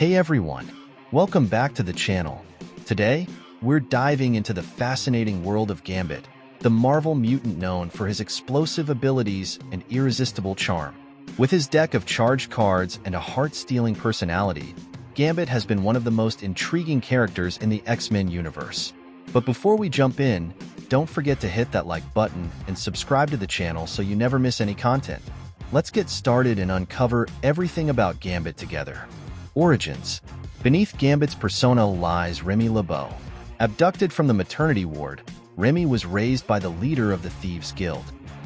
Hey everyone, welcome back to the channel. Today, we're diving into the fascinating world of Gambit, the Marvel mutant known for his explosive abilities and irresistible charm. With his deck of charged cards and a heart-stealing personality, Gambit has been one of the most intriguing characters in the X-Men universe. But before we jump in, don't forget to hit that like button and subscribe to the channel so you never miss any content. Let's get started and uncover everything about Gambit together. Origins. Beneath Gambit's persona lies Remy LeBeau. Abducted from the maternity ward, Remy was raised by the leader of the Thieves Guild.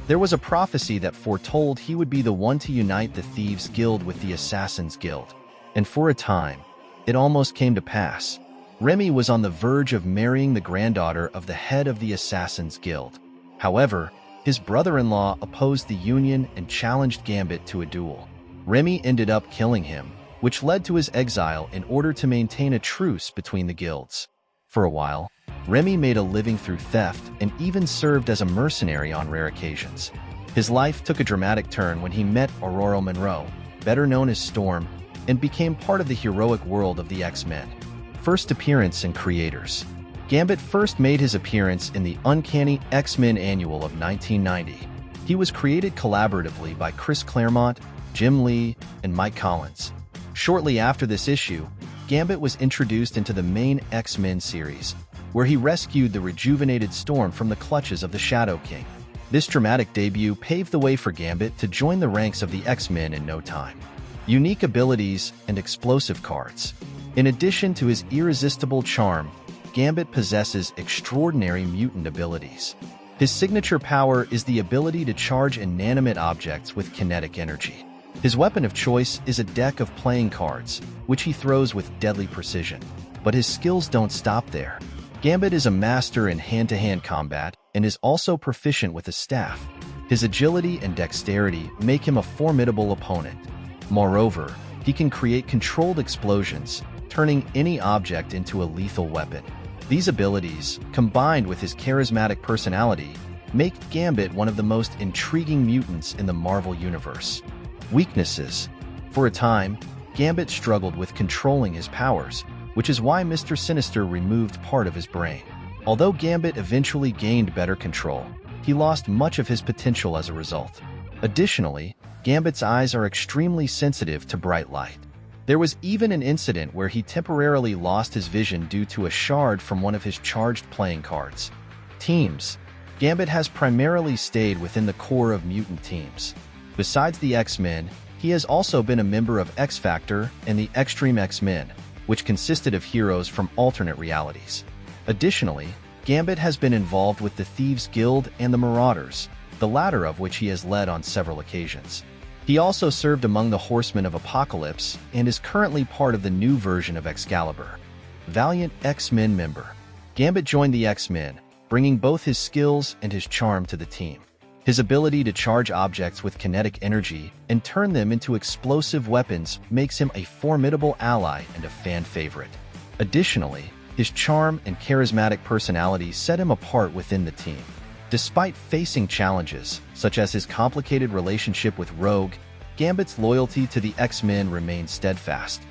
There was a prophecy that foretold he would be the one to unite the Thieves Guild with the Assassins Guild. And for a time, it almost came to pass. Remy was on the verge of marrying the granddaughter of the head of the Assassins Guild. However, his brother-in-law opposed the union and challenged Gambit to a duel. Remy ended up killing him, which led to his exile in order to maintain a truce between the guilds. For a while, Remy made a living through theft and even served as a mercenary on rare occasions. His life took a dramatic turn when he met Aurora Monroe, better known as Storm, and became part of the heroic world of the X-Men. First appearance and creators. Gambit first made his appearance in the Uncanny X-Men Annual of 1990. He was created collaboratively by Chris Claremont, Jim Lee, and Mike Collins. Shortly after this issue, Gambit was introduced into the main X-Men series, where he rescued the rejuvenated Storm from the clutches of the Shadow King. This dramatic debut paved the way for Gambit to join the ranks of the X-Men in no time. Unique abilities and explosive cards. In addition to his irresistible charm, Gambit possesses extraordinary mutant abilities. His signature power is the ability to charge inanimate objects with kinetic energy. His weapon of choice is a deck of playing cards, which he throws with deadly precision. But his skills don't stop there. Gambit is a master in hand-to-hand combat and is also proficient with a staff. His agility and dexterity make him a formidable opponent. Moreover, he can create controlled explosions, turning any object into a lethal weapon. These abilities, combined with his charismatic personality, make Gambit one of the most intriguing mutants in the Marvel Universe. Weaknesses. For a time, Gambit struggled with controlling his powers, which is why Mister Sinister removed part of his brain. Although Gambit eventually gained better control, he lost much of his potential as a result. Additionally, Gambit's eyes are extremely sensitive to bright light. There was even an incident where he temporarily lost his vision due to a shard from one of his charged playing cards. Teams. Gambit has primarily stayed within the core of mutant teams. Besides the X-Men, he has also been a member of X-Factor and the Extreme X-Men, which consisted of heroes from alternate realities. Additionally, Gambit has been involved with the Thieves Guild and the Marauders, the latter of which he has led on several occasions. He also served among the Horsemen of Apocalypse and is currently part of the new version of Excalibur. Valiant X-Men member. Gambit joined the X-Men, bringing both his skills and his charm to the team. His ability to charge objects with kinetic energy and turn them into explosive weapons makes him a formidable ally and a fan favorite. Additionally, his charm and charismatic personality set him apart within the team. Despite facing challenges, such as his complicated relationship with Rogue, Gambit's loyalty to the X-Men remains steadfast.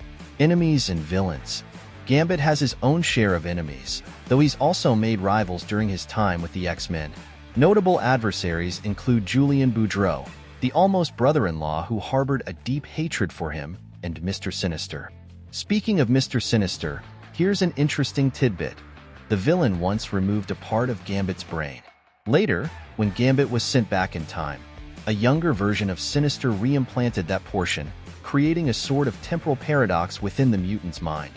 Enemies and villains. Gambit has his own share of enemies, though he's also made rivals during his time with the X-Men. Notable adversaries include Julian Boudreaux, the almost brother-in-law who harbored a deep hatred for him, and Mister Sinister. Speaking of Mister Sinister, here's an interesting tidbit. The villain once removed a part of Gambit's brain. Later, when Gambit was sent back in time, a younger version of Sinister reimplanted that portion, creating a sort of temporal paradox within the mutant's mind.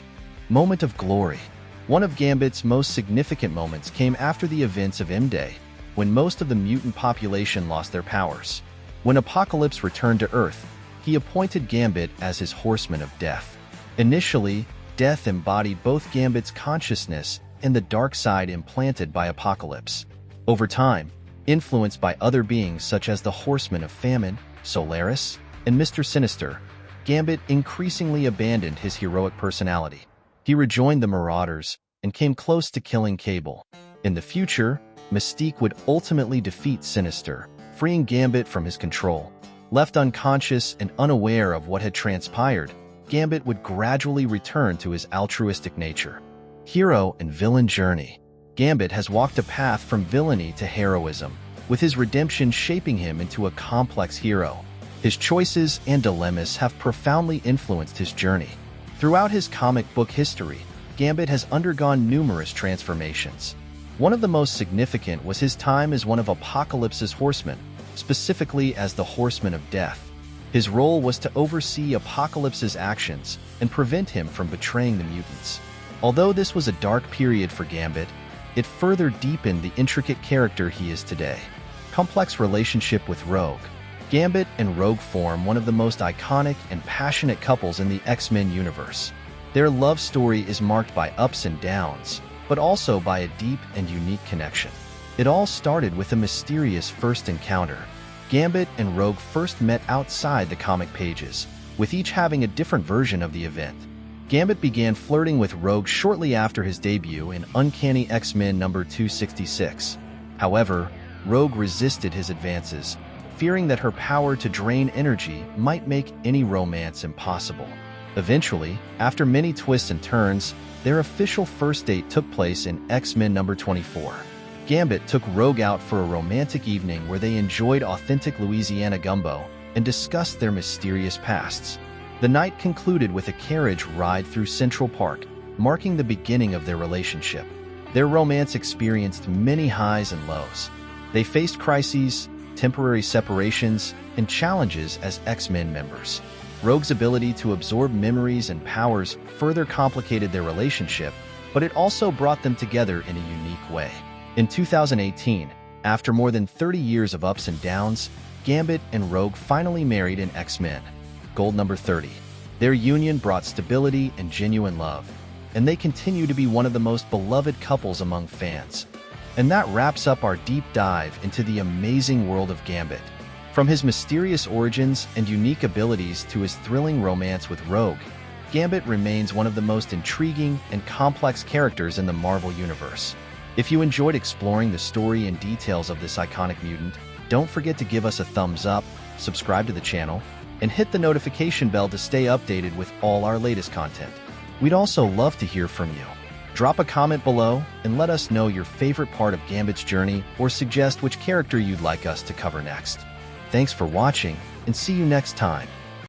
Moment of glory. One of Gambit's most significant moments came after the events of M-Day, when most of the mutant population lost their powers. When Apocalypse returned to Earth, he appointed Gambit as his Horseman of Death. Initially, Death embodied both Gambit's consciousness and the dark side implanted by Apocalypse. Over time, influenced by other beings such as the Horsemen of Famine, Solaris, and Mister Sinister, Gambit increasingly abandoned his heroic personality. He rejoined the Marauders and came close to killing Cable. In the future, Mystique would ultimately defeat Sinister, freeing Gambit from his control. Left unconscious and unaware of what had transpired, Gambit would gradually return to his altruistic nature. Hero and villain journey. Gambit has walked a path from villainy to heroism, with his redemption shaping him into a complex hero. His choices and dilemmas have profoundly influenced his journey. Throughout his comic book history, Gambit has undergone numerous transformations. One of the most significant was his time as one of Apocalypse's horsemen, specifically as the Horseman of Death. His role was to oversee Apocalypse's actions and prevent him from betraying the mutants. Although this was a dark period for Gambit, it further deepened the intricate character he is today. Complex relationship with Rogue. Gambit and Rogue form one of the most iconic and passionate couples in the X-Men universe. Their love story is marked by ups and downs, but also by a deep and unique connection. It all started with a mysterious first encounter. Gambit and Rogue first met outside the comic pages, with each having a different version of the event. Gambit began flirting with Rogue shortly after his debut in Uncanny X-Men number 266. However, Rogue resisted his advances, fearing that her power to drain energy might make any romance impossible. Eventually, after many twists and turns, their official first date took place in X-Men number 24. Gambit took Rogue out for a romantic evening where they enjoyed authentic Louisiana gumbo and discussed their mysterious pasts. The night concluded with a carriage ride through Central Park, marking the beginning of their relationship. Their romance experienced many highs and lows. They faced crises, temporary separations, and challenges as X-Men members. Rogue's ability to absorb memories and powers further complicated their relationship, but it also brought them together in a unique way. In 2018, after more than 30 years of ups and downs, Gambit and Rogue finally married in X-Men Gold number 30. Their union brought stability and genuine love, and they continue to be one of the most beloved couples among fans. And that wraps up our deep dive into the amazing world of Gambit. From his mysterious origins and unique abilities to his thrilling romance with Rogue, Gambit remains one of the most intriguing and complex characters in the Marvel Universe. If you enjoyed exploring the story and details of this iconic mutant, don't forget to give us a thumbs up, subscribe to the channel, and hit the notification bell to stay updated with all our latest content. We'd also love to hear from you. Drop a comment below and let us know your favorite part of Gambit's journey or suggest which character you'd like us to cover next. Thanks for watching, and see you next time.